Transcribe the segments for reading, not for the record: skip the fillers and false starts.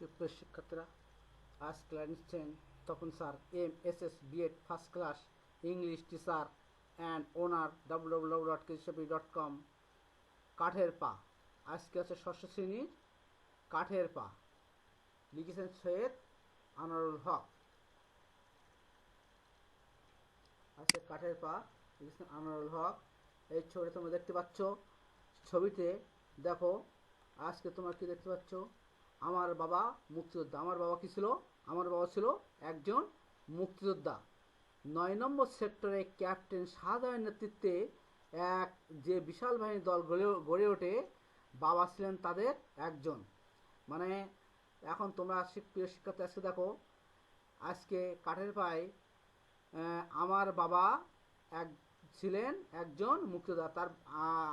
সুপ্রিয় শিক্ষার্থীরা, আজ ক্লাস নিচ্ছেন Tapan sir, MSS B.Ed first class English teacher and owner www.kcp.com। কাঠের পা। আজকে আছে ষষ্ঠ শ্রেণীর কাঠের পা। লিখেছেন সৈয়দ আনোয়ারুল হক। আজকে কাঠের পা লিখেছেন আনোয়ারুল হক। এই ছবিটা তোমরা দেখতে পাচ্ছ। ছবিতে দেখো, আজকে তোমরা কি দেখতে পাচ্ছ? আমার বাবা মুক্তিযোদ্ধা। আমার বাবা কি ছিল? আমার বাবা ছিল একজন মুক্তিযোদ্ধা। 9 নম্বর সেক্টরে ক্যাপ্টেন শাহজাহানের নেতৃত্বে এক যে বিশাল বাহিনীর দল গড়ে ওঠে, বাবা ছিলেন তাদের একজন। মানে এখন তোমরা প্রিয় শিক্ষার্থী, আজকে দেখো, আজকে কাঠের পায়ে আমার বাবা ছিলেন একজন মুক্তিযোদ্ধা।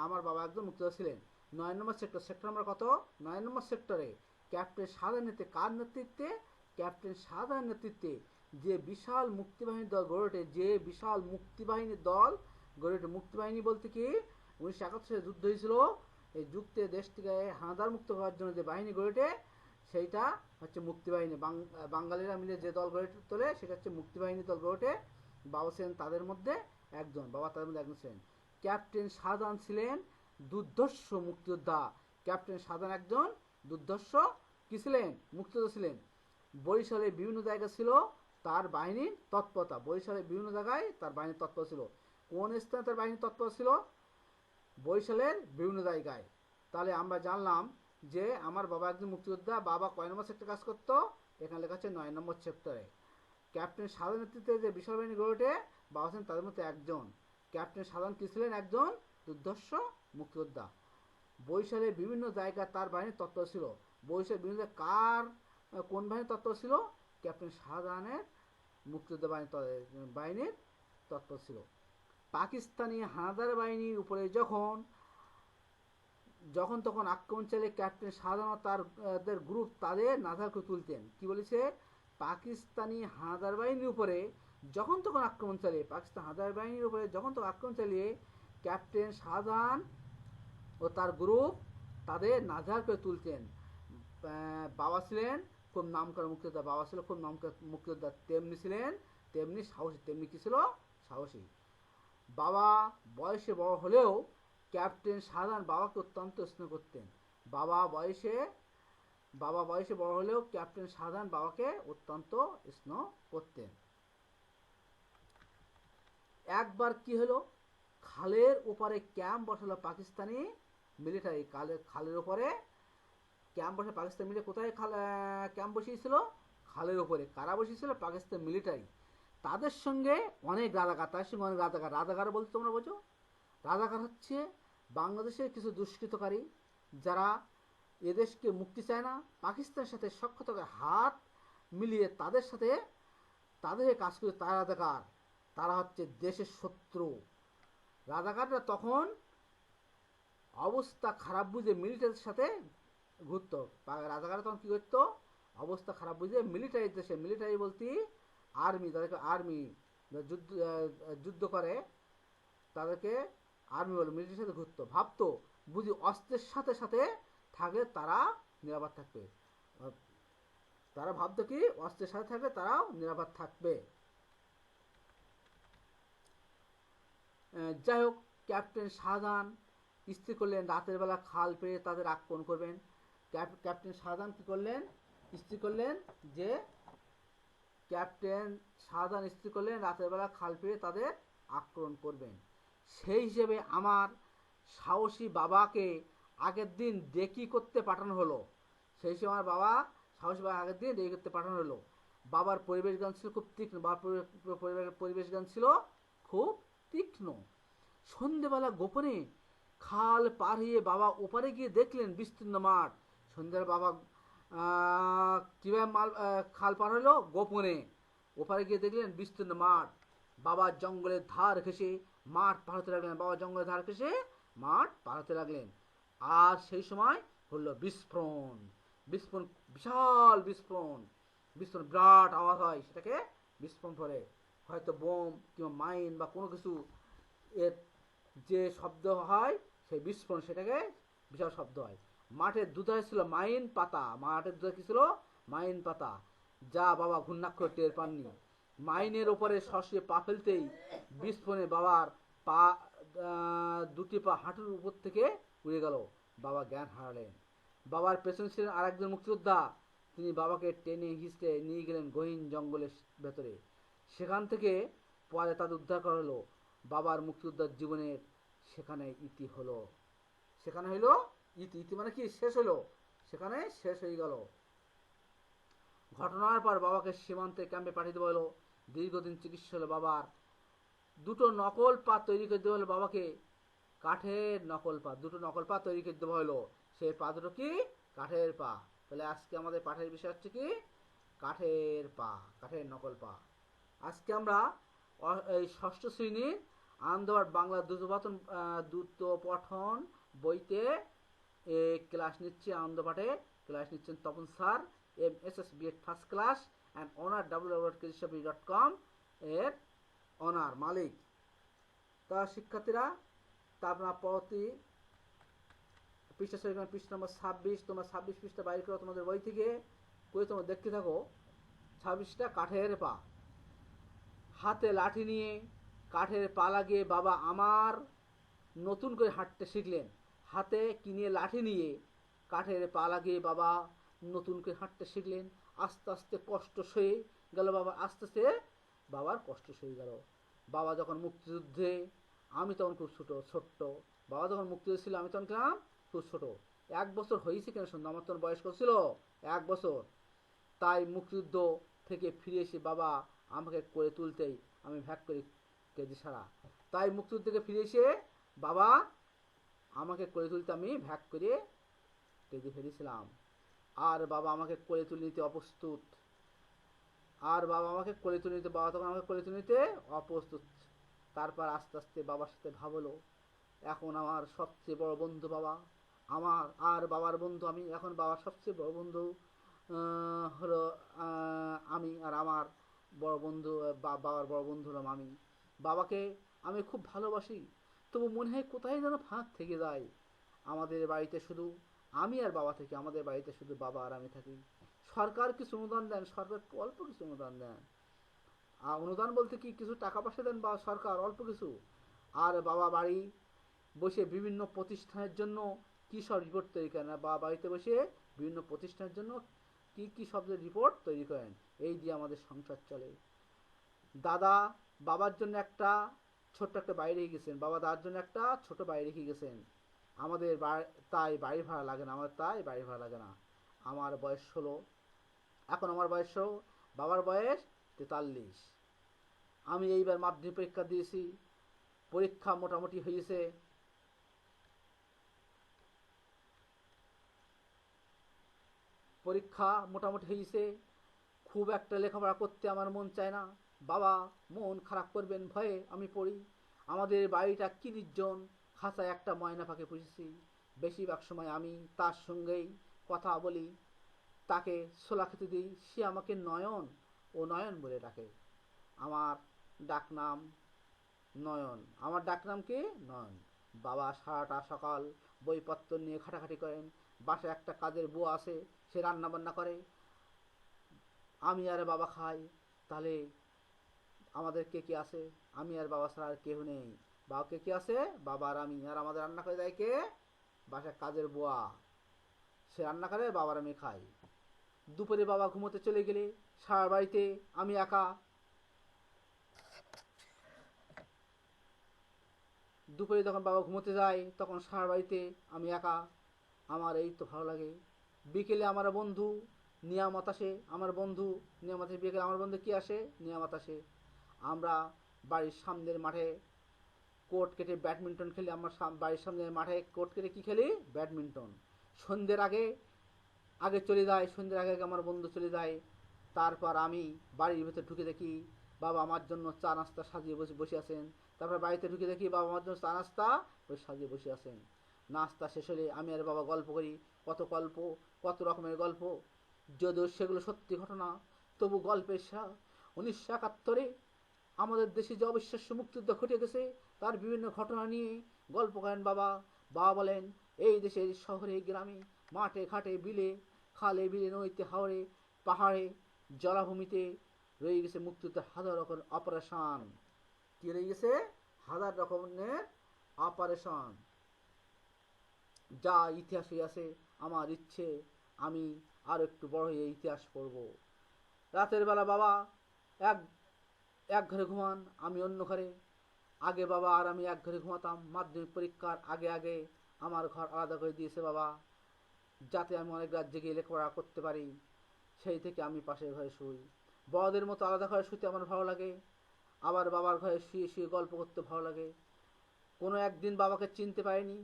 আমার বাবা একজন মুক্তিযোদ্ধা ছিলেন। 9 নম্বর সেক্টর নম্বর কত? 9 নম্বর সেক্টরে ক্যাপ্টেন শাহজাহানের নেতৃত্বে, কার নেতৃত্বে? ক্যাপ্টেন শাহজাহানের নেতৃত্বে যে বিশাল মুক্তিবাহিনী দল গড়ে ওঠে, যে বিশাল মুক্তিবাহিনীর দল গড়ে ওঠে। মুক্তিবাহিনী বলতে কি, 1971 সালে যুদ্ধ হয়েছিল, এই যুদ্ধে দেশটিকে হানাদার মুক্ত করার জন্য যে বাহিনী গড়ে ওঠে সেইটা হচ্ছে মুক্তিবাহিনী। বাঙালিরা মিলে যে দল গড়ে তোলে সেটা হচ্ছে মুক্তিবাহিনী দল গড়ে ওঠে। বাবা ছিলেন তাদের মধ্যে একজন। ছিলেন। ক্যাপ্টেন শাহজাহান ছিলেন দুর্ধর্ষ মুক্তিযোদ্ধা। ক্যাপ্টেন শাহজাহান একজন দুর্ধর্ষ কি ছিলেন? মুক্তিযোদ্ধা ছিলেন। বরিশালে বিভিন্ন জায়গায় ছিল তার বাহিনীর তৎপরতা। বরিশালে বিভিন্ন জায়গায় তার বাহিনীর তৎপরতা ছিল। কোন স্থানে তার বাহিনীর তৎপরতা ছিল? বরিশালের বিভিন্ন জায়গায়। তাহলে আমরা জানলাম যে আমার বাবা একজন মুক্তিযোদ্ধা। বাবা কয় নম্বর সেক্টরে কাজ করতো? এখানে লেখা আছে 9 নম্বর সেক্টরে। ক্যাপ্টেন শাহজাহানের নেতৃত্বে যে বিশাল বাহিনী গড়ে ওঠে, বাবা ছিলেন তাদের মধ্যে একজন। ক্যাপ্টেন শাহজাহান কি ছিলেন? একজন দুর্ধর্ষ মুক্তিযোদ্ধা। বরিশালের বিভিন্ন জায়গায় তার বাহিনীর তৎপর ছিল। বরিশালের বিভিন্ন জায়গায় কোন বাহিনীর তৎপর ছিল? ক্যাপ্টেন শাহজাহানের মুক্তিযোদ্ধা বাহিনীর তৎপর ছিল। পাকিস্তানি হানাদার বাহিনীর উপরে যখন তখন আক্রমণ চাইলে ক্যাপ্টেন শাহজাহান তাদের গ্রুপ তাদের নাজার করে তুলতেন। কি বলেছে? পাকিস্তানি হানাদার বাহিনীর উপরে যখন তখন আক্রমণ চালিয়ে, পাকিস্তান হানাদার বাহিনীর উপরে যখন তখন আক্রমণ চালিয়ে ক্যাপ্টেন শাহজাহান ও তার গ্রুপ তাদের নাজার করে তুলতেন। বাবা ছিলেন খুব নামকরা মুক্তিযোদ্ধা। বাবা ছিল খুব নামকরা মুক্তিযোদ্ধা। তেমনি সাহসী। তেমনি কি ছিল? সাহসী। বাবা বয়সে বড় হলেও ক্যাপ্টেন শাহজাহান বাবাকে অত্যন্ত স্নেহ করতেন। বাবা বয়সে বড় হলেও ক্যাপ্টেন শাহজাহান বাবাকে অত্যন্ত স্নেহ করতেন। একবার কি হলো, খালের ওপারে ক্যাম্প বসালো পাকিস্তানি মিলিটারি। খালের ওপরে ক্যাম্প বসে পাকিস্তান মিলিটারি। কোথায় ক্যাম্প বসিয়েছিল? খালের ওপরে। কারা বসিয়েছিল? পাকিস্তান মিলিটারি। তাদের সঙ্গে অনেক রাজাকার। রাজাকার বলতে তোমরা বোঝো? রাজাকার হচ্ছে বাংলাদেশের কিছু দুষ্কৃতকারী যারা এদেশকে মুক্তি চায় না, পাকিস্তানের সাথে সখ্যত হাত মিলিয়ে তাদের কাজ করে। তারা রাজাকার। তারা হচ্ছে দেশের শত্রু। রাজাকাররা তখন অবস্থা খারাপ বুঝে মিলিটারির সাথে ঘুরত। রাজাকাররা তখন কি করত? অবস্থা খারাপ বুঝে মিলিটারির দেশে, মিলিটারি বলতে আর্মি, তাদেরকে আর্মি যুদ্ধ করে তাদেরকে আর্মি বলে, মিলিটারির সাথে ঘুরতো। ভাবতো বুঝি অস্ত্রের সাথে সাথে থাকলে তারা নিরাপদ থাকবে। তারা ভাবতো কি অস্ত্রের সাথে থাকলে তারাও নিরাপদ থাকবে। যাই হোক, ক্যাপ্টেন শাহজাহান স্থির করলেন রাতের বেলা খাল পেয়ে তাদের আক্রমণ করবেন। ক্যাপ্টেন শাহজাহান কি করলেন? স্থির করলেন যে রাতের বেলা খাল পেয়ে তাদের আক্রমণ করবেন। সেই হিসেবে আমার সাহসী বাবাকে আগের দিন ডেকি করতে পাঠানো হলো। বাবার পরিবেশ জ্ঞান ছিল খুব তীক্ষ্ণ। পরিবেশ জ্ঞান ছিল খুব তীক্ষ্ণ। সন্ধ্যেবেলা গোপনে খাল পার হয়ে বাবা ওপারে গিয়ে দেখলেন বিস্তীর্ণ মাঠ। সন্ধ্যার বাবা কিভাবে খাল পার হলো? গোপনে। ওপারে গিয়ে দেখলেন বিস্তীর্ণ মাঠ। বাবা জঙ্গলের ধার ঘেঁষে মাঠ পার হতে লাগলেন। আর সেই সময় হলো বিস্ফোরণ। বিশাল বিস্ফোরণ। বিরাট আওয়াজ হয়, সেটাকে বিস্ফোরণ ধরে। হয়তো বোম কিংবা মাইন বা কোনো কিছু এর যে শব্দ হয় সেই বিস্ফোরণ, সেটাকে বিশাল শব্দ হয়। মাঠের দুধারে ছিল মাইন পাতা। মাঠের দুধারে কি ছিল? মাইন পাতা, যা বাবা ঘূর্ণাক্ষর টের পাননি। মাইনের ওপরে সশে পা ফেলতেই বিস্ফোরণে বাবার পা দুটি পা হাঁটুর উপর থেকে উড়ে গেল। বাবা জ্ঞান হারালেন। বাবার পেছনে ছিলেন আর একজন মুক্তিযোদ্ধা। তিনি বাবাকে টেনে হিঁচড়ে নিয়ে গেলেন গহীন জঙ্গলের ভেতরে। সেখান থেকে পরে তাদের উদ্ধার করা হলো। বাবার মুক্তিযোদ্ধার জীবনের সেখানে ইতি হলো। সেখানে হইলো ইতি, ইতি মানে কি, শেষ হলো, সেখানে শেষ হয়ে গেল। ঘটনার পর বাবাকে সীমান্তে ক্যাম্পে পাঠিয়ে দেওয়া হলো। দীর্ঘদিন চিকিৎসা হলো বাবার। দুটো নকল পা তৈরি করে দেওয়া হলো বাবাকে, কাঠের নকল পা, দুটো নকল পা তৈরি করে দেওয়া হলো। সেই পা দুটো কি, কাঠের পা। তাহলে আজকে আমাদের পাঠের বিষয় হচ্ছে কি, কাঠের পা, কাঠের নকল পা। আজকে আমরা এই ষষ্ঠ শ্রেণীর আনন্দবাদ বাংলা দ্রুত পঠন বইতে ক্লাস নিচ্ছি। আনন্দপাঠে ক্লাস নিচ্ছেন Tapan sir, MSSB first class and honour www.kgshafi.com এর অনার মালিক। তা শিক্ষার্থীরা, তা আপনার পরবর্তী পৃষ্ঠা পৃষ্ঠা নম্বর 26, তোমরা 26 পৃষ্ঠা বাইর করো তোমাদের বই থেকে, করে তোমরা দেখতে থাকো। 26টা কাঠের পা। হাতে লাঠি নিয়ে কাঠের পা লাগিয়ে বাবা আমার নতুন করে হাঁটতে শিখলেন। হাতে কিনে লাঠি নিয়ে কাঠের পা লাগিয়ে বাবা নতুন করে হাঁটতে শিখলেন। আস্তে আস্তে কষ্ট সয়ে গেল বাবা, আস্তে আস্তে বাবার কষ্ট সয়ে গেল। বাবা যখন মুক্তিযুদ্ধে, আমি তখন খুব ছোট্ট। বাবা যখন মুক্তিযুদ্ধে ছিল, আমি তখন ছিলাম খুব ছোট। 1 বছর হয়েছে কেন শুনতো, আমার তখন বয়স কত ছিল, 1 বছর। তাই মুক্তিযুদ্ধ থেকে ফিরে এসে বাবা আমাকে করে তুলতেই আমি ভ্যাক করে কেঁদে সারা। তাই মুক্তিযুদ্ধ থেকে ফিরে এসে বাবা আমাকে করে তুলতে আমি ভ্যাক করে কেঁদে ফেলেছিলাম। আর বাবা আমাকে করে তুলে নিতে অপ্রস্তুত। আর বাবা আমাকে করে তুলে নিতে, বাবা তখন আমাকে করে তুলে নিতে অপ্রস্তুত। তারপর আস্তে আস্তে বাবার সাথে ভাব হলো। এখন আমার সবচেয়ে বড় বন্ধু বাবা, আমার আর বাবার বন্ধু আমি। এখন বাবার সবচেয়ে বড় বন্ধু হলো আমি, আর আমার বড় বন্ধু, বাবার বড় বন্ধু হলাম আমি। বাবাকে আমি খুব ভালোবাসি, তবু মনে হয় কোথায় যেন ফাঁক থেকে যায়। আমাদের বাড়িতে শুধু আমি আর বাবা থাকি, আমাদের বাড়িতে শুধু বাবা আর আমি থাকি। সরকার কিছু অনুদান দেন, সরকার অল্প কিছু অনুদান দেন। আর অনুদান বলতে কি, কিছু টাকা পয়সা দেন বা সরকার অল্প কিছু। আর বাবা বাড়ি বসে বিভিন্ন প্রতিষ্ঠানের জন্য কি সব রিপোর্ট তৈরি করেন, বা বাড়িতে বসে বিভিন্ন প্রতিষ্ঠানের জন্য কি কি শব্দের রিপোর্ট তৈরি করেন। এই দিয়ে আমাদের সংসার চলে। দাদা বাবার জন্য একটা ছোট্ট একটা বাড়ি রেখে গেছেন, বাবা দাদার জন্য একটা ছোট বাড়ি রেখে গেছেন। আমাদের তাই বাড়ি ভাড়া লাগে না, আমার তাই বাড়ি ভাড়া লাগে না। আমার বয়স 16, এখন আমার বয়স 16, বাবার বয়স 43। আমি এইবার মাধ্যমিক পরীক্ষা দিয়েছি, পরীক্ষা মোটামুটি হয়েছে। পরীক্ষা মোটামুটি হয়েছে, খুব একটা লেখাপড়া করতে আমার মন চায় না। বাবা মন খারাপ করবেন ভয়ে আমি পড়ি। আমাদের বাড়িটা কি নির্জন, খাঁচায় একটা ময়না পাখি পুষেছি। বেশিরভাগ সময় আমি তার সঙ্গেই কথা বলি, তাকে ছোলা খেতে দিই, সে আমাকে নয়ন ও নয়ন বলে ডাকে। আমার ডাকনাম নয়ন, আমার ডাকনাম কি, নয়ন। বাবা সারাটা সকাল বইপত্র নিয়ে খাটাখাটি করেন। বাসায় একটা কাজের বুয়া আছে, সে রান্না বান্না করে, আমি আর বাবা খাই। তাহলে আমাদের কে কে আছে, আমি আর বাবা ছাড়া আর কেউ নেই। বাবা কে কে আছে, বাবা আর আমি। আর আমাদের রান্না করে দেয় কে, বাসায় কাজের বুয়া, সে রান্না করে, বাবার আমি খাই। দুপুরে বাবা ঘুমোতে চলে গেলে সারা বাড়িতে আমি একা। দুপুরে যখন বাবা ঘুমোতে যায় তখন সারা বাড়িতে আমি একা। আমার এই তো ভালো লাগে। বিকেলে আমার বন্ধু নিয়ামত আসে, আমার বন্ধু নিয়ামত আসে বিকেলে। আমার বন্ধু কি আসে, নিয়ামত আসে। আমরা বাড়ির সামনের মাঠে কোর্ট কেটে ব্যাডমিন্টন খেলি। আমার বাড়ির সামনের মাঠে কোর্ট কেটে কি খেলি, ব্যাডমিন্টন। সন্ধ্যের আগে আগে চলে যায়, সন্ধ্যের আগে আমার বন্ধু চলে যায়। তারপর আমি বাড়ির ভেতর ঢুকে দেখি বাবা আমার জন্য চা নাস্তা সাজিয়ে বসে আছেন। তারপর বাড়িতে ঢুকে দেখি বাবা আমার জন্য চা নাস্তা সাজিয়ে বসে আছেন। নাস্তা শেষ হলে আমি আর বাবা গল্প করি, কত গল্প, কত রকমের গল্প। যদিও সেগুলো সত্যি ঘটনা, তবু গল্পের 1971 আমাদের দেশে যে অবিশ্বাস্য মুক্তিযুদ্ধ ঘটে গেছে তার বিভিন্ন ঘটনা নিয়ে গল্প করেন বাবা। বাবা বলেন, এই দেশের শহরে গ্রামে, মাঠে ঘাটে বিলে, খালে বিলে, নদীতে হাওরে পাহাড়ে জলাভূমিতে রয়ে গেছে মুক্তিযুদ্ধের হাজার রকমের অপারেশন। কি রয়ে গেছে? হাজার রকমের অপারেশন, যা ইতিহাসে আছে। আমার ইচ্ছে আমি আর একটু বড় হয়ে ইতিহাস পড়ব। রাতের বেলা বাবা এক এক ঘরে ঘুমান, আমি অন্য ঘরে। আগে বাবা আর আমি এক ঘরে ঘুমাতাম। মাধ্যমিক পরীক্ষার আগে আগে আমার ঘর আলাদা করে দিয়েছে বাবা, যাতে আমি অনেক রাত জেগে লেখাপড়া করতে পারি। সেই থেকে আমি পাশের ঘরে শুই। বড়দের মতো আলাদা ঘরে শুতে আমার ভালো লাগে, আবার বাবার ঘরে শুয়ে শুয়ে গল্প করতে ভালো লাগে। কোনো একদিন বাবাকে চিনতে পারিনি,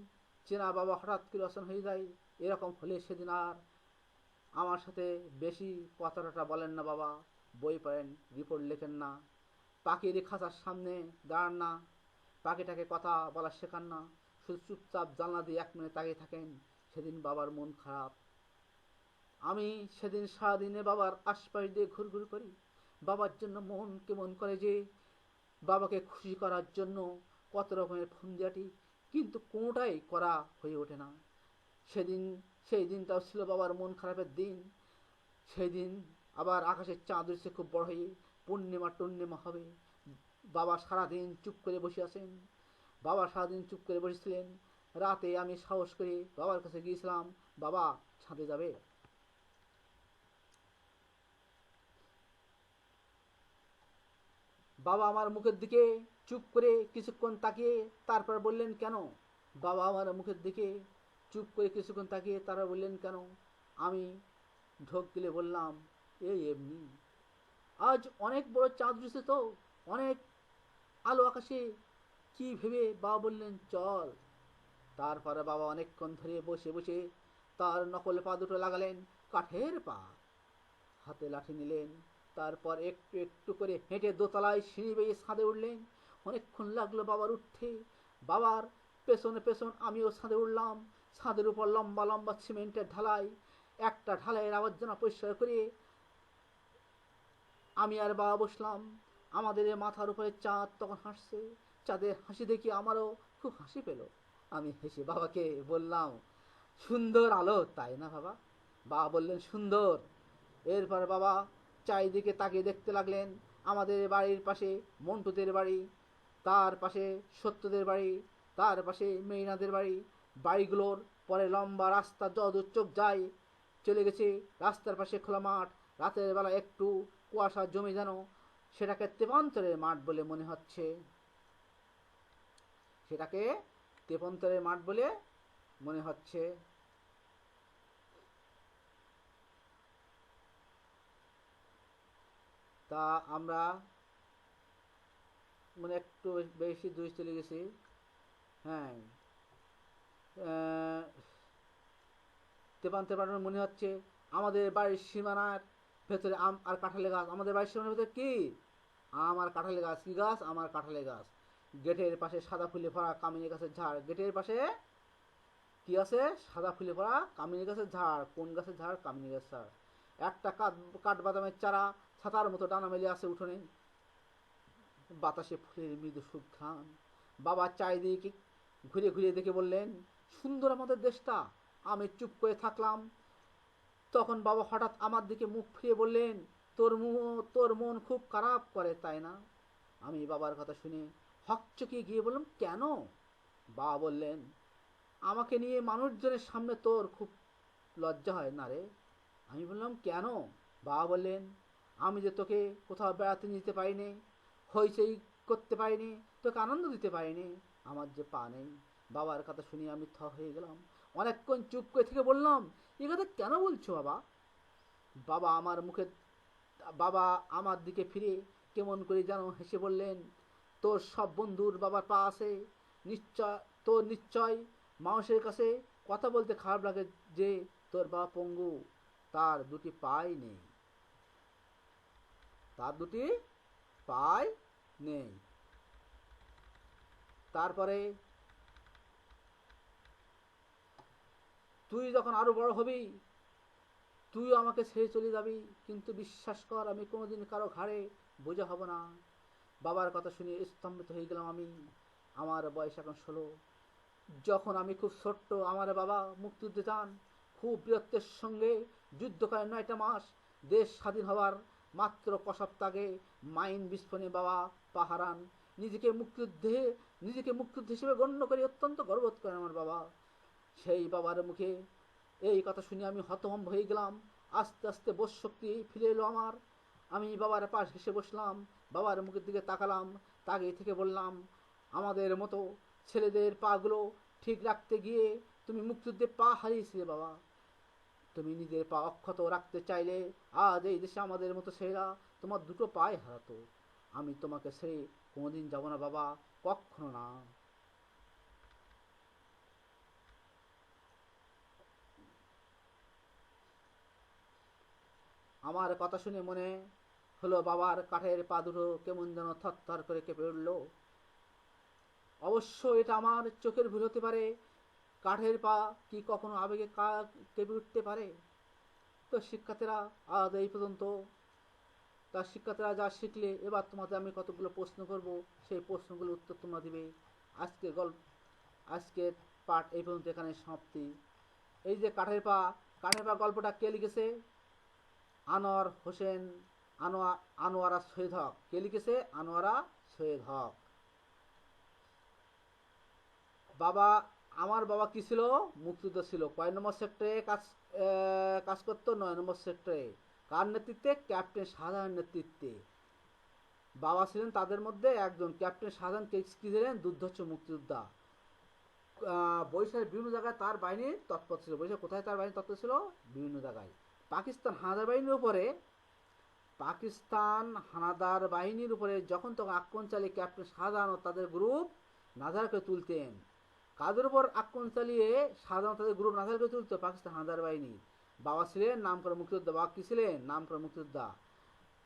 চেনা বাবা হঠাৎ করে অচেনা হয়ে যায়। এরকম হলে সেদিন আর আমার সাথে বেশি কথাটা বলেন না বাবা, বই পড়েন, রিপোর্ট লেখেন না, পাখির খাঁচার সামনে দাঁড়ান না, পাখিটাকে কথা বলা শেখান না, শুধু চুপচাপ জানলা দিয়ে 1 মিনিট তাকিয়ে থাকেন। সেদিন বাবার মন খারাপ। আমি সেদিন সারাদিনে বাবার আশপাশ দিয়ে ঘুরঘুর করি। বাবার জন্য মন কেমন করে যে, বাবাকে খুশি করার জন্য কত রকমের ফন্দিয়াটি, কিন্তু কোনোটাই করা হয়ে ওঠে না। সেদিন সেই দিনটাও ছিল বাবার মন খারাপের দিন। সেই দিন আবার আকাশের চাঁদ উঠেছে খুব বড় হয়ে, পূর্ণিমা টূর্ণিমা হবে। বাবা সারাদিন চুপ করে বসে আছেন। বাবা সারাদিন চুপ করে বসেছিলেন। রাতে আমি সাহস করে বাবার কাছে গিয়েছিলাম, বাবা ছাদে যাবে? বাবা আমার মুখের দিকে চুপ করে কিছুক্ষণ তাকিয়ে তারপর বললেন, কেন? বাবা আমার মুখের দিকে চুপ করে কিছুক্ষণ তাকিয়ে তারপর বললেন, কেন? আমি ঢোক গিলে বললাম, এই এমনি। আজ অনেক বড় চাঁদ উঠেছে তো, অনেক আলো আকাশে। কি ভেবে বাবা বললেন, চল। তারপরে বাবা অনেকক্ষণ ধরে বসে বসে তার নকল পা দুটো লাগালেন, কাঠের পা। হাতে লাঠি নিলেন। তারপর একটু একটু করে হেঁটে দোতলায় সিঁড়ি বেয়ে ছাদে উঠলেন। অনেকক্ষণ লাগলো বাবার উঠতে। বাবার পেছনে পেছন আমিও ছাদে উঠলাম। ছাদের উপর লম্বা লম্বা সিমেন্টের ঢালাই। একটা ঢালাইয়ের আবর্জনা পরিষ্কার করে আমি আর বাবা বসলাম। আমাদের মাথার উপরে চাঁদ তখন হাসছে। চাঁদের হাসি দেখে আমারও খুব হাসি পেল। আমি হেসে বাবাকে বললাম, সুন্দর আলো তাই না বাবা? বাবা বললেন, সুন্দর। এরপর বাবা চারিদিকে তাকিয়ে দেখতে লাগলেন। আমাদের বাড়ির পাশে মন্টুদের বাড়ি, তার পাশে সত্যদের বাড়ি, তার পাশে মেইনাদের বাড়ি। বাড়িগুলোর পরে লম্বা রাস্তা যতদূর চোখ যায় চলে গেছে। রাস্তার পাশে খোলা মাঠ। রাতের বেলা একটু কুয়াশা জমে যেন সেটাকে তেপান্তরের মাঠ বলে মনে হচ্ছে। সেটাকে তেপান্তরের মাঠ বলে মনে হচ্ছে। তা আমরা মানে একটু বেশি দূরে চলে গেছি। হ্যাঁ, তেপান্তর মাঠ মনে হচ্ছে। আমাদের বাড়ির সীমানার ভেতরে আম আর কাঁঠালের গাছ। আমাদের বাড়ির সীমানার ভেতরে কি? আম আর কাঁঠালের গাছ। কি গাছ? আমার কাঁঠালের গাছ। গেটের পাশে সাদা ফুলে ভরা কামিনী গাছের ঝাড়। গেটের পাশে কি আছে? সাদা ফুলে ভরা কামিনী গাছের ঝাড়। কোন গাছের ঝাড়? কামিনী গাছের ঝাড়। একটা কাঠবাদামের চারা ছাতার মতো ডানা মেলে আছে উঠোনে। বাতাসে ফুলের মৃদু সুঘ্রাণ। বাবা চারিদিকে ঘুরে ঘুরে দেখে বললেন, সুন্দর আমাদের দেশটা। আমি চুপ করে থাকলাম। তখন বাবা হঠাৎ আমার দিকে মুখ ফিরিয়ে বললেন, তোর মন খুব খারাপ করে তাই না? আমি বাবার কথা শুনে হকচকিয়ে গিয়ে বললাম, কেন? বাবা বললেন, আমাকে নিয়ে মানুষজনের সামনে তোর খুব লজ্জা হয় না রে? আমি বললাম, কেন? বাবা বললেন, আমি যে তোকে কোথাও বেড়াতে নিতে পারিনি, হইচই করতে পারিনি, তোকে আনন্দ দিতে পারিনি, আমার যে পা নেই। বাবার কথা শুনে আমি থ হয়ে গেলাম। অনেকক্ষণ চুপ করে থেকে বললাম, এ কথা কেন বলছো বাবা? বাবা আমার মুখে বাবা আমার দিকে ফিরে কেমন করে যেন হেসে বললেন, তোর সব বন্ধুর বাবার পা আছে, নিশ্চয় তোর নিশ্চয় মানুষের কাছে কথা বলতে খারাপ লাগে যে তোর বাবা পঙ্গু, তার দুটি পাই নেই। তার দুটি পাই নেই। তারপরে তুই যখন আরো বড় হবি তুই আমাকে ছেড়ে চলে যাবি, কিন্তু বিশ্বাস কর আমি কোনোদিন কারো ঘাড়ে বোঝা হব না। বাবার কথা শুনে স্তম্ভিত হয়ে গেলাম আমি। আমার বয়স এখন 16। যখন আমি খুব ছোট্ট আমার বাবা মুক্তিযুদ্ধে যান। খুব বীরত্বের সঙ্গে যুদ্ধ করেন 9টা মাস। দেশ স্বাধীন হওয়ার মাত্র ক সপ্তাহ আগে মাইন বিস্ফোরণে বাবা পা হারান। নিজেকে মুক্তিযুদ্ধে নিজেকে মুক্তিযুদ্ধ হিসেবে গণ্য করে অত্যন্ত গর্ববোধ করেন আমার বাবা। সেই বাবার মুখে এই কথা শুনে আমি হতভম্ব হয়ে গেলাম। আস্তে আস্তে বোধ শক্তি ফিরে এলো আমার। আমি বাবার পাশ ঘেসে বসলাম, বাবার মুখের দিকে তাকালাম, তাকিয়ে থেকে বললাম, আমাদের মতো ছেলেদের পাগুলো ঠিক রাখতে গিয়ে তুমি মুক্তিযুদ্ধে পা হারিয়েছিলে বাবা। তুমি নিজের পা অক্ষত রাখতে চাইলে আজ এই দেশে আমাদের মতো ছেলেরা তোমার দুটো পায়ে হারাতো। আমি তোমাকে ছেড়ে কোনোদিন যাব না বাবা, কখনো না। আমার কথা শুনে মনে হলো বাবার কাঠের পা দুটো কেমন যেন থরথর করে কেঁপে উঠল। অবশ্য এটা আমার চোখের ভুল হতে পারে, কাঠের পা কি কখনো আবেগে কেঁপে উঠতে পারে? তো শিক্ষার্থীরা আজ এই পর্যন্ত। তার শিক্ষার্থীরা যা শিখলে, এবার তোমাদের আমি কতগুলো প্রশ্ন করব, সেই প্রশ্নগুলোর উত্তর তোমরা দিবে। আজকের গল্প আজকের পাঠ এই পর্যন্ত এখানে সমাপ্তি। এই যে কাঠের পা গল্পটা কে লিখেছে? আনোয়ার হোসেন, আনোয়ারা সৈয়দ হক। কে লিখেছে? আনোয়ারা সৈয়দ হক। বাবা, আমার বাবা কি ছিল? মুক্তিযুদ্ধ ছিল। কয় নম্বর সেক্টরে কাজ করতো? 9 নম্বর সেক্টরে। কার নেতৃত্বে? ক্যাপ্টেন শাহজাহানের নেতৃত্বে। বাবা ছিলেন তাদের মধ্যে একজন। ক্যাপ্টেন শাহজাহান কি ছিলেন? দুর্ধর্ষ মুক্তিযোদ্ধা। বরিশালের বিভিন্ন জায়গায় তার বাহিনীর তৎপর ছিল। বরিশাল কোথায় তার বাহিনী তৎপর ছিল? বিভিন্ন জায়গায়। পাকিস্তান হানাদার বাহিনীর উপরে যখন তখন আক্রমণ চালিয়ে ক্যাপ্টেন শাহজাহান ও তাদের গ্রুপ নাজার করে তুলতেন। কাদের উপর আক্রমণ চালিয়ে শাহজাহান তাদের গ্রুপ নাজার করে তুলত? পাকিস্তান হানাদার বাহিনী। বাবা ছিলেন নাম করা মুক্তিযোদ্ধা। বাবা কি ছিলেন? নাম করা মুক্তিযোদ্ধা।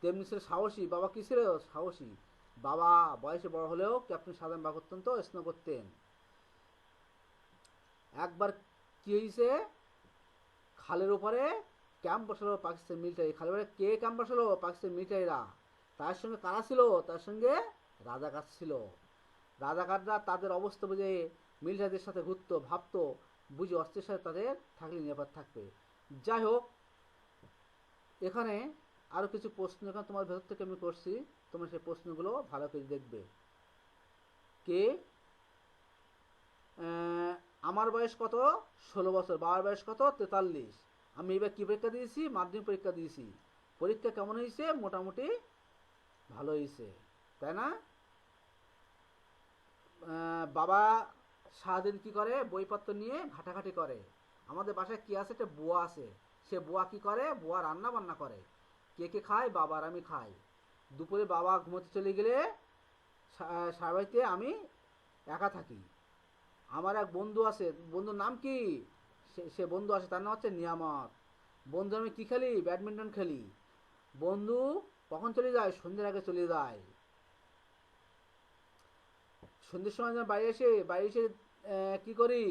তেমনি ছিল সাহসী। বাবা কি ছিল? সাহসী। বাবা বয়সে বড় হলেও ক্যাপ্টেন শাহজাহান বাবা অত্যন্ত স্নেহ করতেন। একবার কি হয়েছে, খালের উপরে ক্যাম্প বসালো পাকিস্তান মিলিটারি। খালের উপরে কে ক্যাম্প বসালো? পাকিস্তান মিলিটারিরা। তার সঙ্গে কারা ছিল? তার সঙ্গে রাজাকার ছিল। রাজাকাররা তাদের অবস্থা বুঝে মিলিটারিদের সাথে ঘুরতো, ভাবতো বুঝি অস্ত্রের সাথে তাদের থাকলে নিরাপদ থাকবে। যাই হোক, এখানে আরো কিছু প্রশ্ন এখানে তোমার ভেতর থেকে আমি করছি, তোমরা সেই প্রশ্নগুলো ভালো করে দেখবে। কে আমার বয়স কত? 16 বছর। বাবার বয়স কত? 43। আমি এবার কি পরীক্ষা দিয়েছি? মাধ্যমিক পরীক্ষা দিয়েছি। পরীক্ষা কেমন হয়েছে? মোটামুটি ভালো হয়েছে, তাই না? বাবা সারাদিন কি করে? বইপত্র নিয়ে ঘাটাঘাটি করে। আমাদের বাসায় কি আছে? একটা বুয়া আছে। সে বুয়া কি করে? বুয়া রান্না বান্না করে। কে কে খায়? বাবা আর আমি খাই। দুপুরে বাবা ঘুমোতে চলে গেলে সারা বাড়িতে আমি একা থাকি। আমার এক বন্ধু আছে, বন্ধুর নাম কি? সে বন্ধু আছে, তার নাম হচ্ছে নিয়ামত। বন্ধু আমি কি খেলি? ব্যাডমিন্টন খেলি। বন্ধু কখন চলে যায়? সন্ধ্যের আগে চলে যায়। সন্ধ্যের সময় বাইরে এসে কি করি?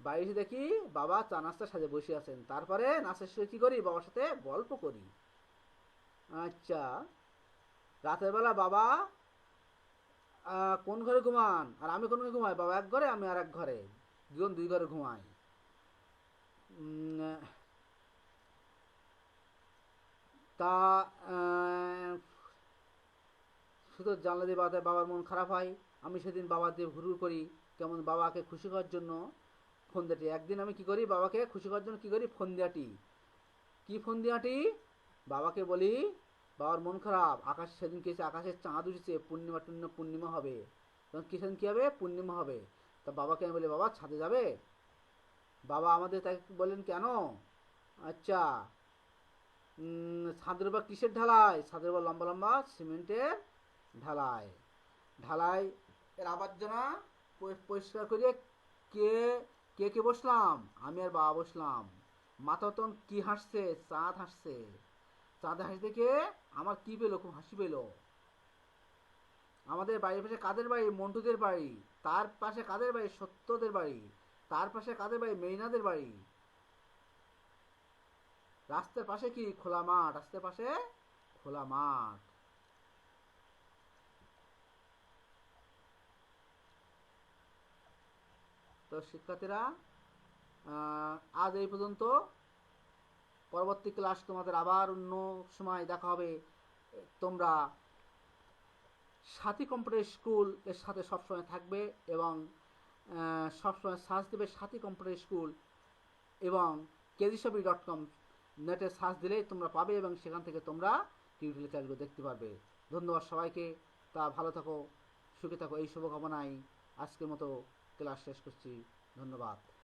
বাইরে এসে দেখি বাবা চা নাস্তা সাজে বসে আছেন। তারপরে নাস্তা শেষে কি করি? বাবার সাথে গল্প করি। আচ্ছা, রাতের বেলা বাবা কোন ঘরে ঘুমান আর আমি কোন ঘরে ঘুমাই? বাবা এক ঘরে, আমি আর এক ঘরে। দুজন দুই ঘরে ঘুমাই। তা শুধু জানলা দিয়ে বাবার মন খারাপ হয়। আমি সেদিন বাবা দিয়ে ঘুরঘুর করি, কেমন বাবাকে খুশি করার জন্য ফোন দিয়ে। একদিন আমি কি করি? বাবাকে খুশি করার জন্য কি করি? ফোন দিয়াটি। কি ফোন দিয়াটি? বাবাকে বলি বাবার মন খারাপ, আকাশ সেদিন কি আকাশে চাঁদ উঠেছে, পূর্ণিমা পূর্ণিমা হবে। তখন কি সেদিন কি হবে? পূর্ণিমা হবে। তা বাবাকে আমি বলি বাবা ছাদে যাবে? বাবা আমাদের তাই বলেন কেন? আচ্ছা, ছাদের উপর কিসের ঢালাই? ছাদের উপর লম্বা লম্বা সিমেন্টের ঢালাই। ঢালাই এর আবর্জনা পরিষ্কার করে কে কে কে বসলাম? আমি আর বাবা বসলাম। মাথা তখন কি হাসছে? চাঁদ হাসছে। চাঁদে হাসি দেখে আমার কি পেলো? খুব হাসি পেলো। আমাদের বাড়ির পাশে কাদের বাড়ি? মন্টুদের বাড়ি। তার পাশে কাদের বাড়ি? সত্যদের বাড়ি। তার পাশে কাদের বাড়ি? মেরিনাদের বাড়ি। রাস্তার পাশে কি? খোলা মাঠ। রাস্তার পাশে খোলা মাঠ। তো শিক্ষার্থীরা, আজ এই পর্যন্ত। পরবর্তী ক্লাস তোমাদের আবার অন্য সময় দেখা হবে। তোমরা সাথী কম্পিউটার স্কুল এর সাথে সবসময় থাকবে এবং সবসময় সার্চ দেবে সাথী কম্পিউটার স্কুল এবং kgsobi.com নেটে সার্চ দিলেই তোমরা পাবে এবং সেখান থেকে তোমরা টিউটোরিয়াল ক্লাসগুলো দেখতে পারবে। ধন্যবাদ সবাইকে। তা ভালো থাকো, সুখে থাকো, এই শুভকামনায় আজকের মতো ক্লাস শেষ করছি। ধন্যবাদ।